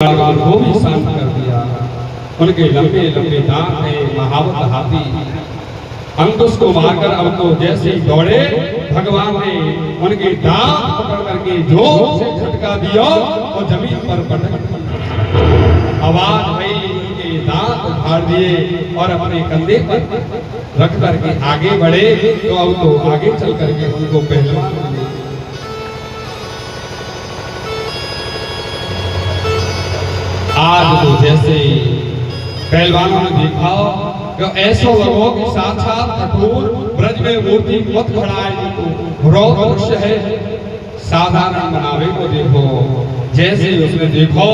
पहलवान को भी शांत कर दिया। उनके लंबे लंबे दांत थे, महावत हाथी। अंकुश को मारकर अब तो जैसे ही दौड़े, भगवान ने उनके दांत पकड़ करके जोर से झटका दिया और जमीन पर पटक आवाज हुई। उनके दांत उखाड़ दिए और अपने कंधे पर रख करके आगे बढ़े। तो अब तो आगे चल करके उनको पहलवान आज तो जैसे पहलवानों ने देखा कि ऐसा लगो कि साक्षात कठोर ब्रज में मूर्ति मत खड़ा है, दृश्य है, साधारण बनावे को देखो। जैसे उसने देखो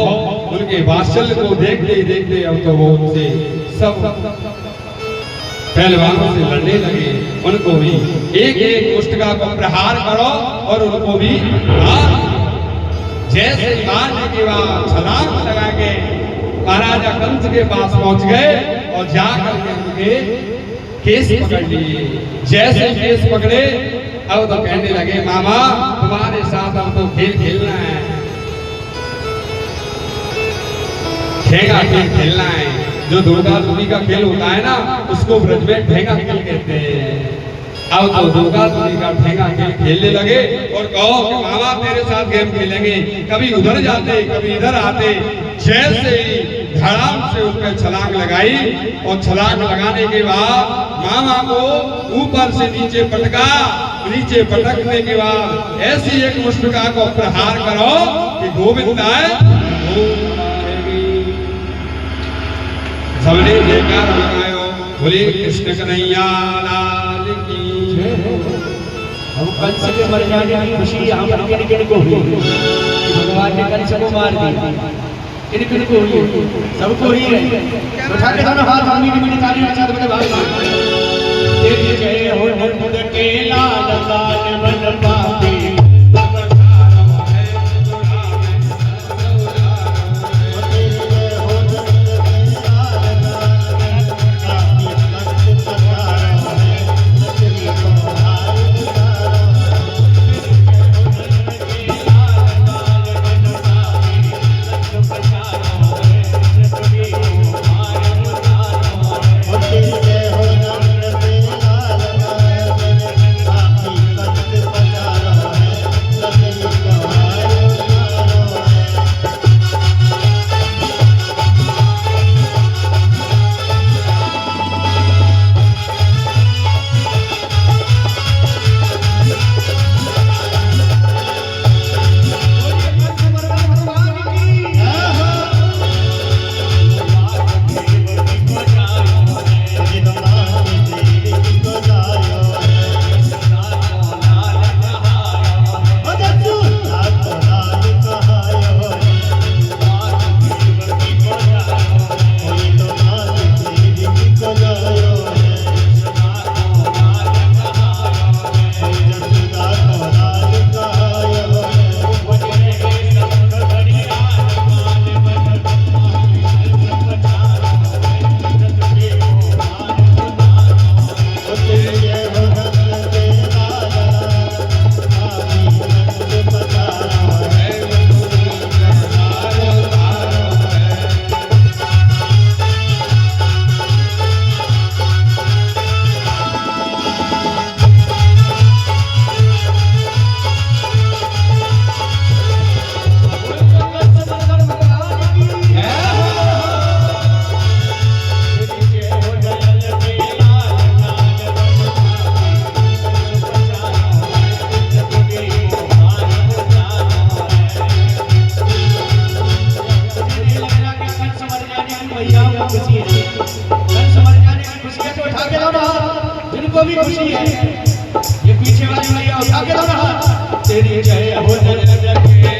उनके वात्सल्य को देखते ही देखते अब तो वो उनसे सब पहलवानों से लड़ने लगे। उनको भी एक एक मुष्टिका को प्रहार करो और उनको भी जैसे मारने के बाद छलांग लगा के महाराजा कंस के पास पहुंच गए और जाकर के उनके केस पकड़ लिए। जैसे केस पकड़े अब तो कहने लगे, मामा तुम्हारे साथ अब तो खेल खेलना है, ठेंगा खेल खेलना है। जो दुर्गा दूरी का खेल होता है ना, उसको ब्रज में ठेंगा खेल कहते हैं। अब तो दुर्गा दूरी का ठेंगा खेल खेलने लगे और कहो कि मामा तेरे साथ गेम खेलेंगे। कभी उधर जाते कभी इधर आते। जैसे ही धड़ाम से उस पर छलांग लगाई और छलांग लगाने के बाद मामा को ऊपर से नीचे पटका। नीचे पटकने के बाद ऐसी एक मुष्टिका को प्रहार करो कि गोविंदाय सबने जयकार लगायो, बोले कृष्ण कन्हैया लाल की। हम कंस के मर जाने की खुशी हम किन को हुई, भगवान ने कंस को मार दिया, किन को हुई, सबको ही है। उठा के दोनों हाथ हम मीठी मीठी ताली बजा दो भाई। तेरी जय हो नंद के लाल लाल मन पाती। जिनको भी खुशी है ये पीछे वाली भैया उठा के दोनों हाथ। तेरी जय हो नंद के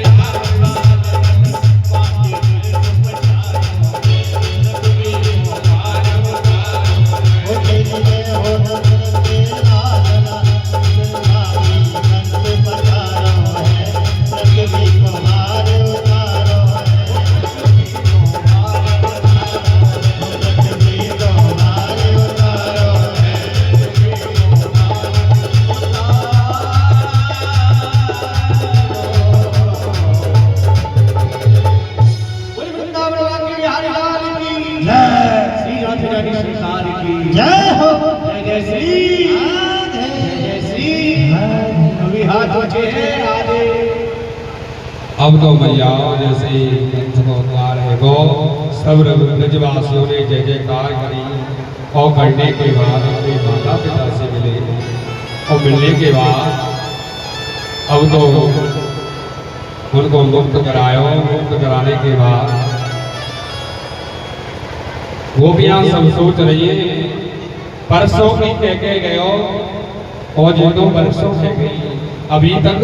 राधे राधे। अब तो मैया जैसे ही कंस को उतार है वो सब ब्रजवासियों ने जय जयकार करी और करने के बाद अपने माता पिता से मिले और मिलने के बाद अब तो उनको मुक्त करायो। मुक्त कराने के बाद गोपियां सब सोच रही है परसों की कह के गयो और जो 2 वर्षों कह गई अभी तक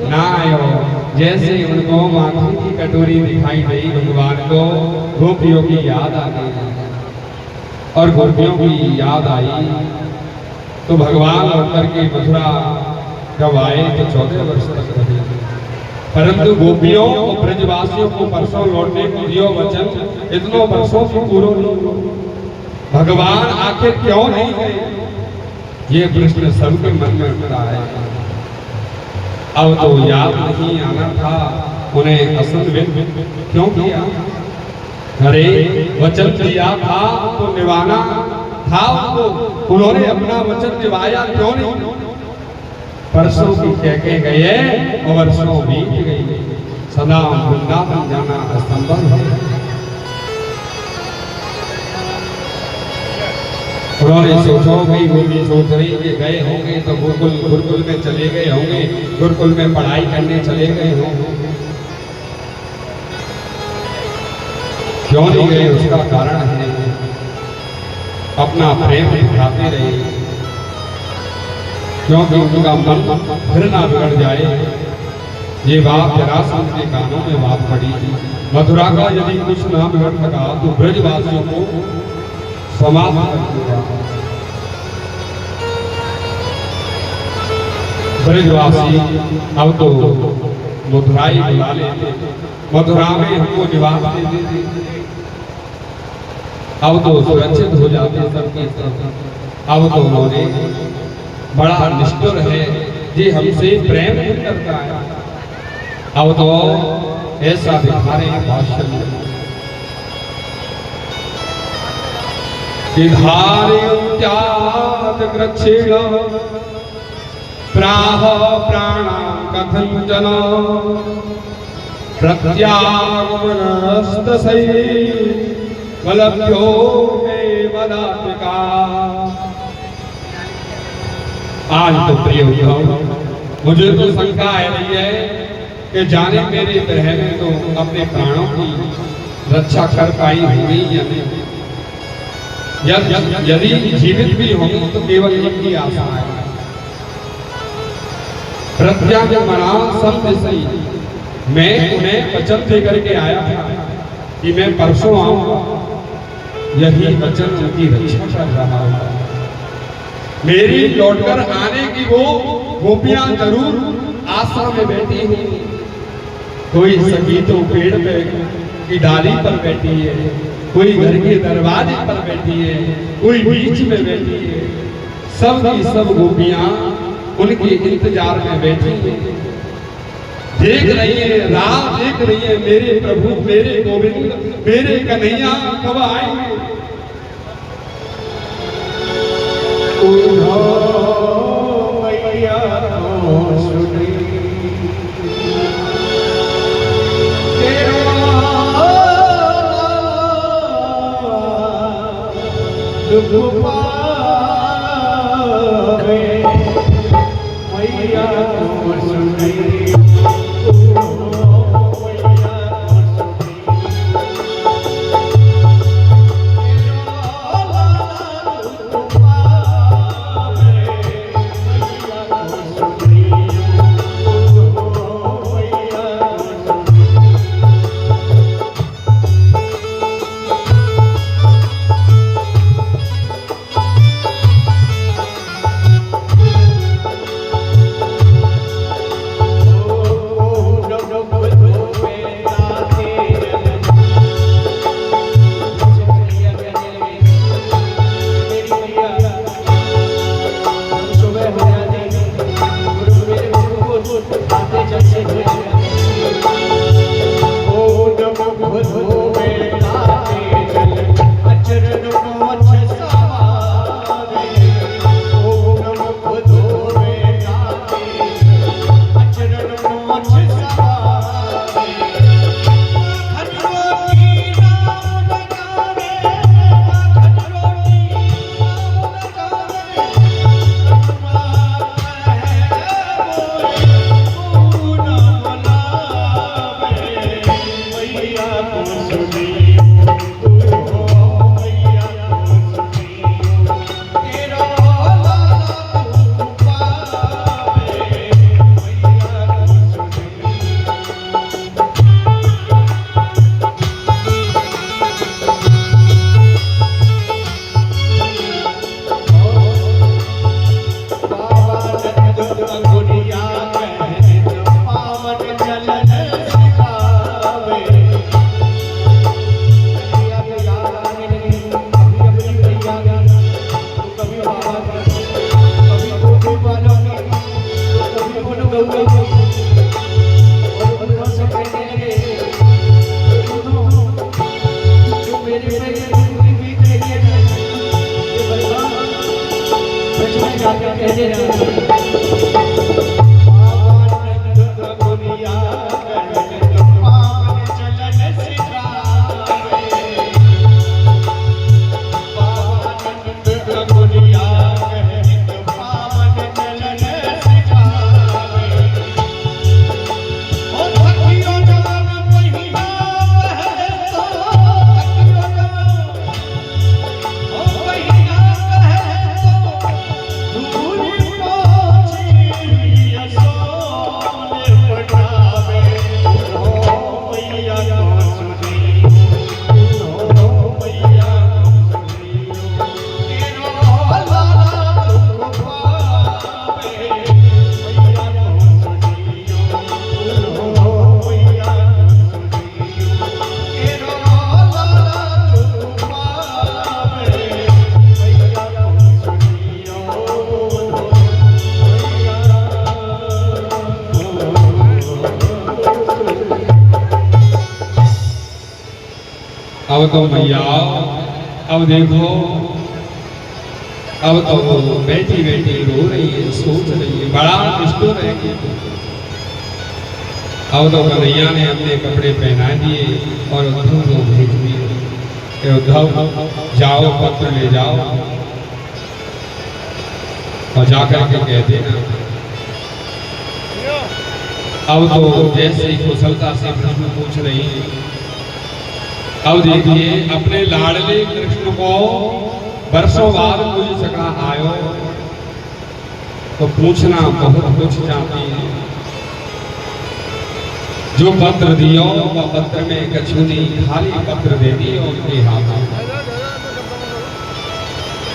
ना आयो। जैसे उनको माखन की कटोरी दिखाई गई भगवान को गोपियों की याद आ गई और गोपियों की याद आई तो भगवान लौट करके मथुरा जब आए तो 14 वर्ष तक रहे। परंतु गोपियों और ब्रजवासियों को परसों लौटने को दियो वचन इतनों वर्षों से पूरा भगवान आखिर क्यों नहीं गए, ये प्रश्न सबके मन में उठता है। अब तो याद नहीं आना था उन्हें असंवित क्यों किया। अरे वचन दिया था तो निभाना था उनको, उन्होंने अपना वचन निभाया क्यों नहीं। परसों की कह के गए और वर्षों बीत गई, सदा वृंदावन जाना असंभव है। उन्होंने सोचो कि वो भी सोच रही कि गए होंगे तो गुरुकुल में चले गए होंगे, गुरुकुल में पढ़ाई करने चले गए होंगे। क्यों नहीं गए उसका कारण है अपना प्रेम दिखाते रहे, क्योंकि उनका मन फिर ना बिगड़ जाए। ये बात जरासंध के कानों में बात पड़ी। मथुरा का यदि कुछ ना बिगड़ सका तो ब्रजवासियों को समाप्त कर दिया। ब्रजवासी अब तो मथुराई बुला लेते, मथुरा में हमको निवास देते थे, अब तो सुरक्षित हो जाते सबके सब। अब तो उन्होंने बड़ा निष्ठुर है जी हमसे प्रेम नहीं करता है, अब तो ऐसा दिखा रहे भाषण में वृक्षेण प्राह प्राणा कथंचन प्रत्यागमनस्तसै वलभ्यो मे वदातिका। आज तो प्रिय उद्धव मुझे तो शंका है रही है कि जाने मेरे बहन तो अपने प्राणों की रक्षा कर पाई होगी या नहीं। यदि जीवित भी होंगे तो केवल एक ही आशा है, प्रत्यागमना शब्द सही। मैं उन्हें वचन दे करके आया था कि मैं परसों आऊंगा, यही वचन उनकी रक्षा कर रहा है। मेरी लौटकर आने की वो गोपियां जरूर आशा में बैठी हैं। कोई सखी तो पेड़ पे की डाली पर बैठी है, कोई घर के दरवाजे पर बैठी है, कोई बीच में बैठी है। सब की सब गोपियां उनके इंतजार में बैठी है, देख रही है, राह देख रही है। मेरे प्रभु, मेरे गोविंद, मेरे कन्हैया कब आएंगे। अब तो मैया अब देखो, अब तो बैठी बैठी रो रही है, सोच रही है, बड़ा निष्ठुर रहेगी। अब तो कन्हैया ने अपने कपड़े पहना दिए और उद्धव को भेज दिए कि उद्धव जाओ, पत्र ले जाओ और जाकर के कह देना। अब तो जैसे ही कुशलता से प्रश्न पूछ रही है। अब देखिए अपने लाडले कृष्ण को वर्षों बाद कोई जगह आयो तो पूछना बहुत कुछ चाहती है। जो पत्र दियो वह पत्र में कछु नहीं, खाली पत्र दे दिए उनके हाथ में।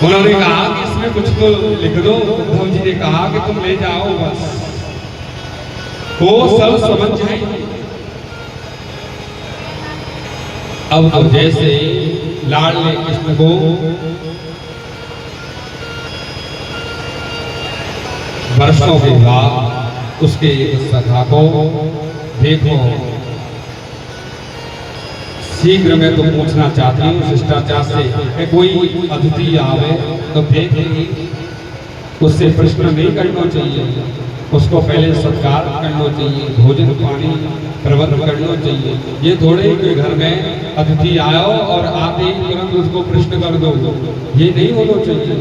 उन्होंने कहा कि इसमें कुछ तो लिख दो। उद्धव जी ने कहा कि तुम ले जाओ, बस वो सब समझ जाएंगे। अब तो जैसे लाडले कृष्ण को वर्षों के बाद उसके एक सखा को देखो, शीघ्र मैं तो पूछना चाहती हूँ शिष्टाचार से कि कोई अतिथि आवे तो देखेंगे, उससे प्रश्न नहीं करना चाहिए, उसको पहले सत्कार करना चाहिए, भोजन पानी प्रबंध करना चाहिए। ये थोड़े ही घर में अतिथि आयो और आते ही तुरंत उसको प्रश्न कर दो, ये नहीं होना चाहिए।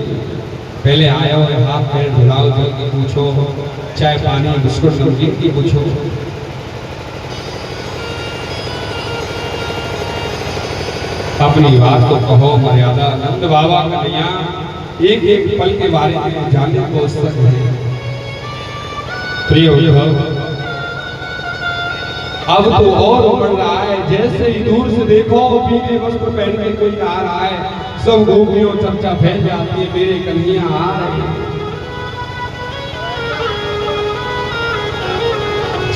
पहले आयो है, हाथ पैर धुलाओ, जो की पूछो, चाय पानी बिस्कुट नमकीन की पूछो। अपनी बात को कहो मर्यादा। नंद बाबा कन्हैया एक एक पल के बारे में जानने को उत्सुक है। प्रिय उद्धव, अब तो और बढ़ रहा है। जैसे ही दूर से देखो पीले वस्त्र पहन के कोई आ रहा है, सब गोपियों चर्चा फैल जाती है, मेरे कन्हैया आ रहे हैं।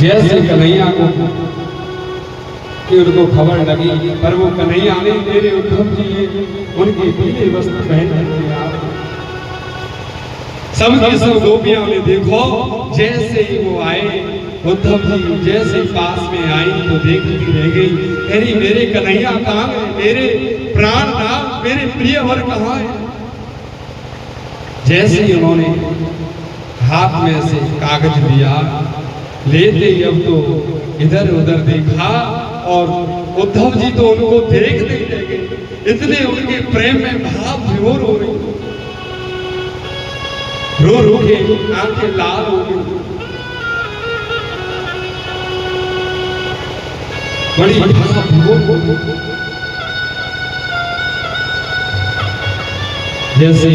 जैसे कन्हैया को कि उनको खबर लगी, पर वो कन्हैया नहीं, मेरे उद्धव जी उनके पीले वस्त्र पहन के आ रहे। सब गोपियों ने देखो, जैसे ही वो आए उद्धव जी जैसे पास में आई तो देखती रह गई, अरे मेरे कन्हैया कहाँ है, मेरे प्राणनाथ, मेरे प्रिय वर कहाँ है। जैसे ही उन्होंने हाथ में से कागज लिया, लेते ही अब तो इधर उधर देखा और उद्धव जी तो उनको देखते ही रह गए, इतने उनके प्रेम में भाव विभोर हो रही, रो रो के आंखें लाल हो गई। बड़ी भाषा जैसे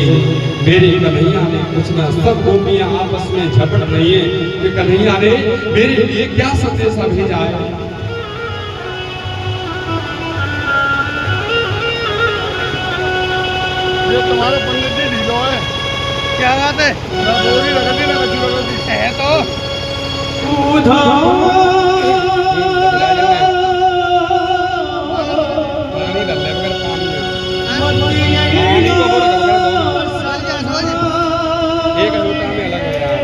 मेरे कन्हैया ने कुछ ना, सब गोपियां आपस में झपट रही है कि कन्हैया ने मेरे लिए क्या संदेशा भेजा है। ये तुम्हारे पंडित जी ढीलो है, क्या बात है? ना बोरी रगड़ी ना कचू रगड़ी है तो एक लोटा में अलग है यार।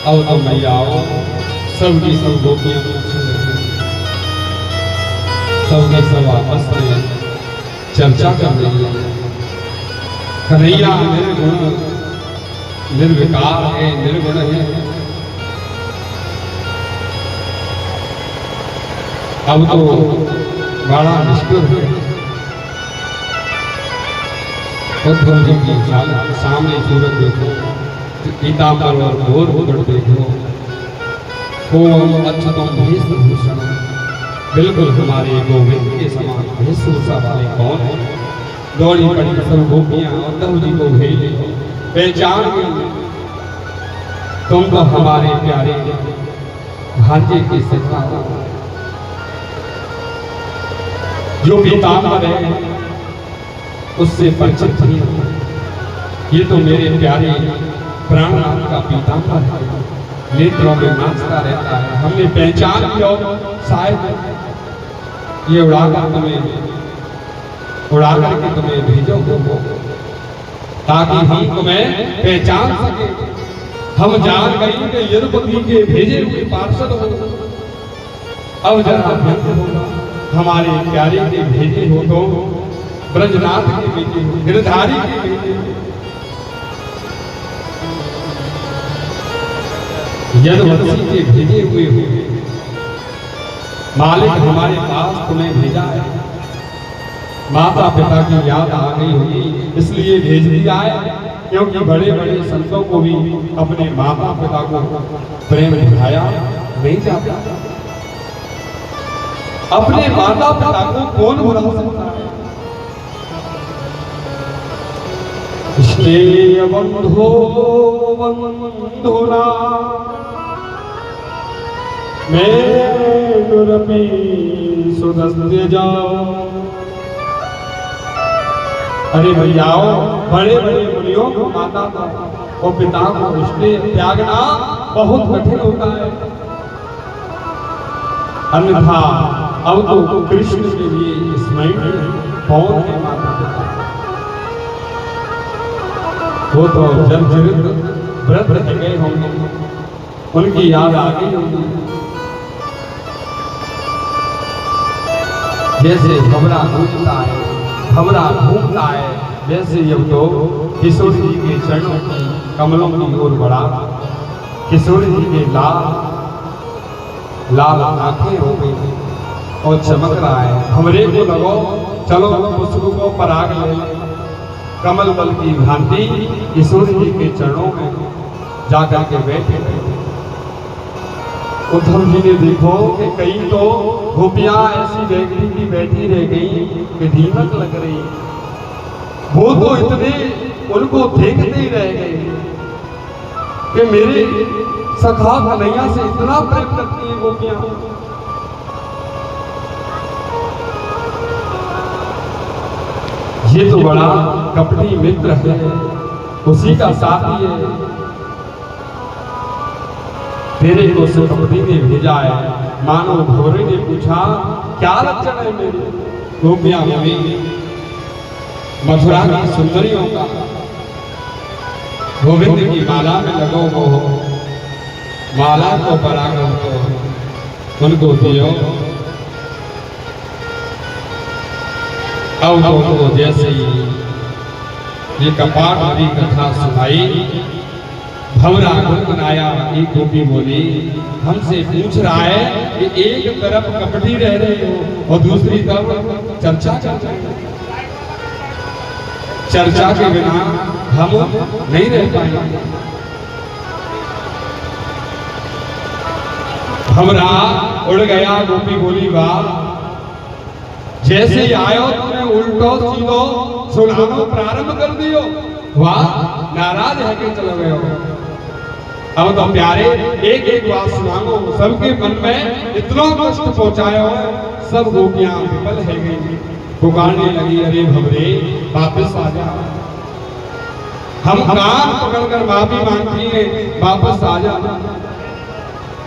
आओ तो मैया आओ, सबकी सब गोपियां सबके सब आपस में चर्चा कर रही है। कन्हैया निर्गुण निर्विकार है, निर्गुण है। अब तो बड़ा निष्ठुर है। उद्धव जी की सामने सूरत देखो, पीताम्बर और घोर उगड़ देखो, कोम अच्युतम भेषभूषण, बिल्कुल हमारे गोविंद के समान वेशभूषा वाले कौन है। दौड़ी पड़ी सब गोपियां उद्धव जी को भेजे, पहचान गई तुम तो हमारे प्यारे भांजे के सिखा जो पीताम्बर है उससे परिचित थी। ये तो मेरे प्यारे प्राणनाथ का पीताम्बर है, नेत्रों में नाचता रहता है। हमने पहचान लिया, शायद ये उड़ाकर के तुम्हें भेजो ताकि हम तुम्हें पहचान सके। हम जान गए कि यदुपति के भेजे हुए पार्षद हो। अब जरा हमारे प्यारे के भेजे हो तो ब्रजनाथ के बेटे हो, गिरधारी के बेटे हो। यदुवंशी के भेजे हुए हो, मालिक हमारे पास तुम्हें भेजा है। माता पिता की याद आ गई होगी इसलिए भेज दिया है। क्योंकि बड़े बड़े संतों को भी अपने माता पिता को प्रेम दिखाया नहीं जाता। अपने माता पिता को कौन भुला सकता है? स्नेह बंधो बंधुना मैं दुरपी सुदस्य जाओ। अरे भैयाओ, बड़े बड़े मुनियों को माता और पिता को स्नेह त्यागना बहुत कठिन होता है। अन्यथा अब तो कृष्ण के लिए स्मरण कौन है माता पिता? वो तो जर्जरित व्रत रह गए होंगे, उनकी याद आ गई होगी। जैसे भंवरा घूमता है, भंवरा घूमता है, वैसे अब तो किशोर जी के चरणों की कमलों की ओर बढ़ा। किशोर जी के लाल आंखें हो गई और चमक रहा है। भंवरे को लगो, चलो पुष्प को पराग ले। कमल बल की भांति किशोर जी के चरणों में जाकर के बैठे। उद्धव जी ने देखो कि कई तो गोपियां ऐसी व्यक्ति की बैठी रह गई कि दीमक लग रही। वो तो इतने उनको देखते ही रह गए कि मेरे सखा कन्हैया से इतना प्रेम करती हैं गोपियां। ये तो बड़ा कपटी मित्र है, उसी का साथी है। तेरे को उस कपटी ने भेजा है। मानो भोरे ने पूछा, क्या लक्षण है मेरे? गोपियां बोली, मथुरा की सुंदरियों का गोविंद की माला में लगो वो माला को परागण को उनको दियो। अब तो जैसे ही ये कपाट वाली कथा सुनाई, भंवरा गुनगुनाया। एक गोपी बोली, हमसे पूछ रहा है कि एक तरफ कपटी रह रहे हो और दूसरी तरफ चर्चा कर रहे हो। चर्चा के बिना हम नहीं रह पाएंगे। भंवरा उड़ गया। गोपी बोली, वाह, जैसे ही आयो तुमने उल्टो सीधो सुनानो प्रारंभ कर दियो। वाह, नाराज है कि चले गए हो। अब तो प्यारे एक एक बात सुनाओ। सबके मन में इतना कष्ट पहुंचाया है, सब गोपियां विफल है गई, पुकारने लगी, अरे भंवरे वापस आ जा, हम कान पकड़कर माफी मांगती हैं, वापस आ जा।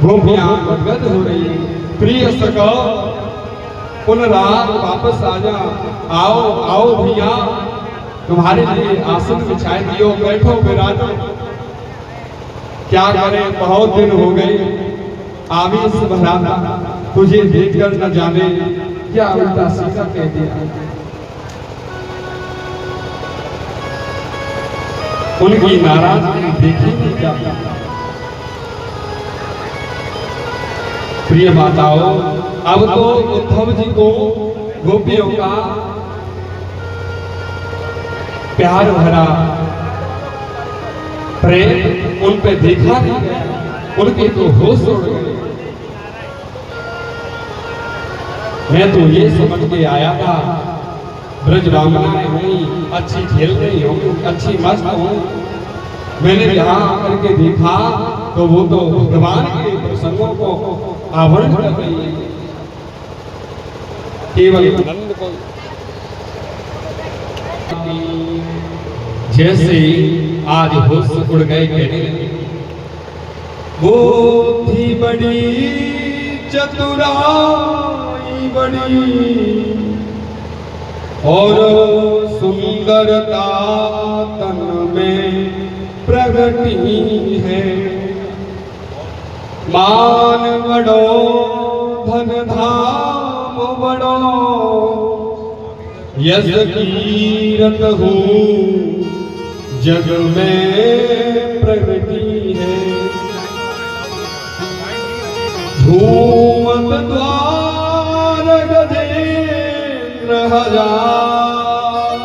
गोपियां गदगद हो रही है, प्रिय सखो पुनराग वापस आ जा, आओ आओ भैया, तुम्हारे लिए आसन बिछाए दियो, बैठो विराजो। क्या करें, बहुत दिन हो गए, आवेश भरा था, तुझे देखकर न जाने क्या उल्टा सीधा कह दिया। उनकी नाराजगी देखी नहीं जाती। प्रिय माताओं, अब तो उद्धव जी को गोपियों का प्यार भरा प्रेम उन पे देखा नहीं गया, उनके तो होश उड़ गए। मैं तो ये समझ के आया था ब्रजबामनाएं हुई, अच्छी खेल रही होंगी, अच्छी मस्त हो। मैंने यहाँ आकर के देखा तो वो तो भगवान के प्रसंगों को आवरण कर रही है, केवल आनंद को। जैसे आज होश उड़ गए, कहने लगे, वो थी बड़ी चतुराई बड़ी और सुंदरता तन में प्रगटी है। मान बड़ो धन धाम बड़ो यश कीरत हूँ जग में प्रगटी है। झूमत द्वार गजेंद्र हजार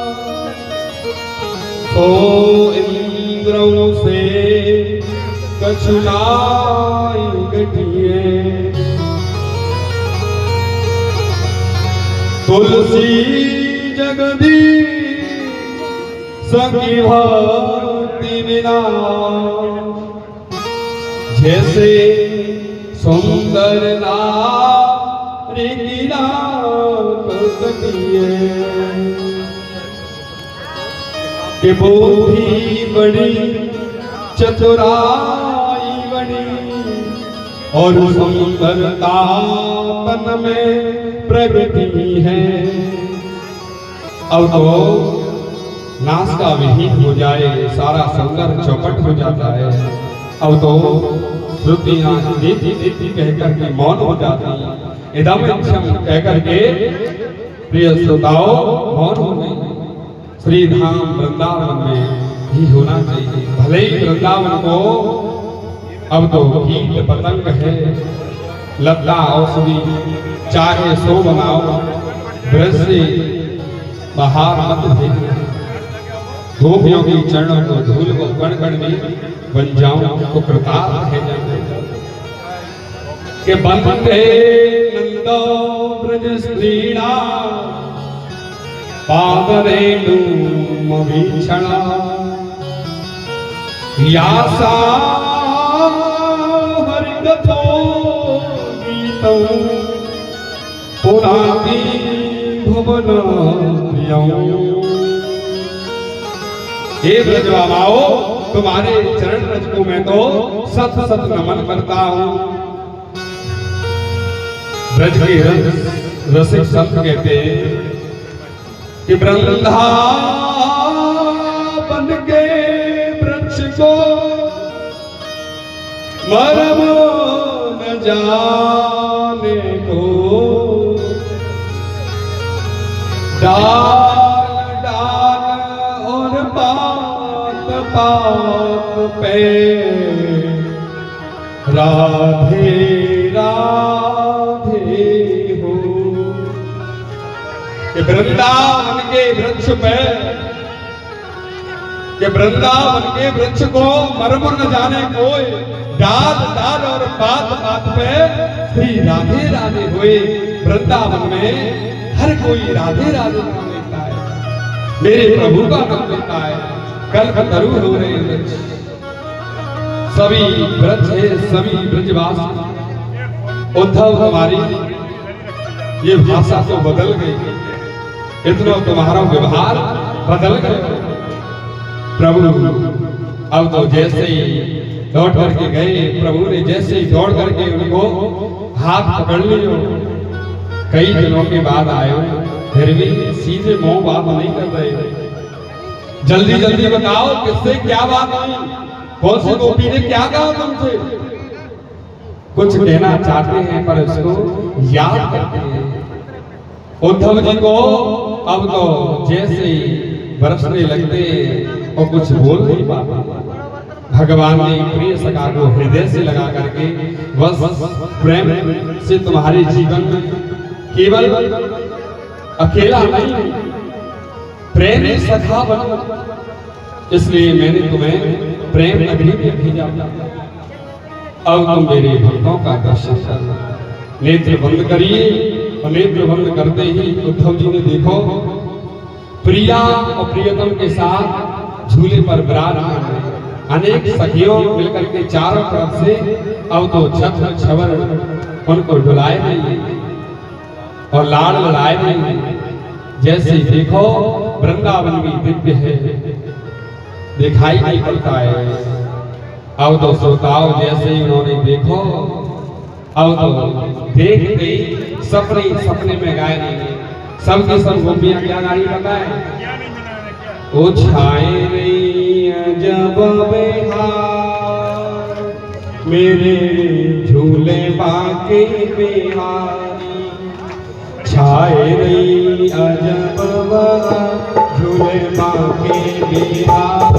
तो से कछुनाई गठिए तुलसी जगदी सखी भक्ति बिना जैसे सुंदर नारी की नाक कटिए कि बुद्धि बड़ी चतुराई बड़ी और सुंदरता तन में प्रगति है। अब तो नाश्ता विहीन हो जाए, सारा सुंदर चौपट हो जाता है। अब तो श्रुतियां दीदी दीदी कहकर के मौन हो जाती है। इदम इच्छम कहकर के प्रिय श्रोताओं मौन हो गई। श्री धाम वृंदावन में ही होना चाहिए। भले ही वृंदावन को अब तो कीट पतंग है, लता औषधि चाहे सो बनाओ, ब्रज से बाहर मत भेजना। गोपियों की चरणों को धूल को कण कण में बन जाऊं तो कृतार्थ है कि बंदे नंदो ब्रज स्त्रीणा पादरेणु मवीक्षणा यासा हरिकथो गीतौ पुराती भुवन प्रियौ। हे ब्रजवालाओ, तुम्हारे चरण रज को मैं तो सत सत नमन करता हूँ। ब्रज के रसिक संत कहते हैं कि वृंदावन के वृक्ष को मरम न जाने को डाल डाल और पात पात पे राधे राधे हो। कि वृंदावन के वृक्ष पे, कि वृंदावन के वृक्ष को मरम न जाने कोई, डाल डाल और पात पात पे श्री राधे राधे हुए। वृंदावन में हर कोई राधे राधे नाम लेता है, मेरे प्रभु का नाम लेता है। कल्पतरु हो रहे वृक्ष, सभी वृक्ष है, सभी ब्रजवासी। उद्धव हमारी ये भाषा तो बदल गई, इतना तुम्हारा व्यवहार बदल गया। प्रभु अब तो जैसे ही लौट करके गए, प्रभु ने जैसे ही दौड़ करके उनको हाथ पकड़ लियो, कई दिनों के बाद आए, फिर भी सीधे मुंह बात नहीं कर रहे। जल्दी जल्दी बताओ किससे क्या बात हुई, कौन सी गोपी ने क्या कहा तुमसे? कुछ कहना चाहते हैं पर उसको याद करते हैं। उद्धव जी को अब तो जैसे ही बरसने लगते और कुछ बोल नहीं पाते। भगवान ने प्रिय सखा को हृदय से लगा करके बस प्रेम से तुम्हारे जीवन में केवल अकेला नहीं, प्रेम सखा बनो, इसलिए मैंने तुम्हें प्रेम नगरी में भेजा। अब तुम मेरे भक्तों का दर्शन करना। नेत्र बंद करिए, और नेत्र बंद करते ही उद्धव जी ने देखो प्रिया और प्रियतम के साथ झूले पर विराजमान है। अनेक सखियों मिलकर के चारों तरफ से अब तो छत्र छवर उनको डुलाए नहीं और लाड़ लड़ाए नहीं। जैसे देखो वृंदावन भी दिव्य है, दिखाई नहीं पड़ता है। अब तो श्रोताओं जैसे ही उन्होंने देखो, अब तो देख गई सपने सपने में गाय नहीं। सबकी सब गोपियां क्या गाड़ी बताए, ओ छाए रही जब बिहार मेरे झूले बाके बिहारी, छाए रही अजब झूले बाके बिहार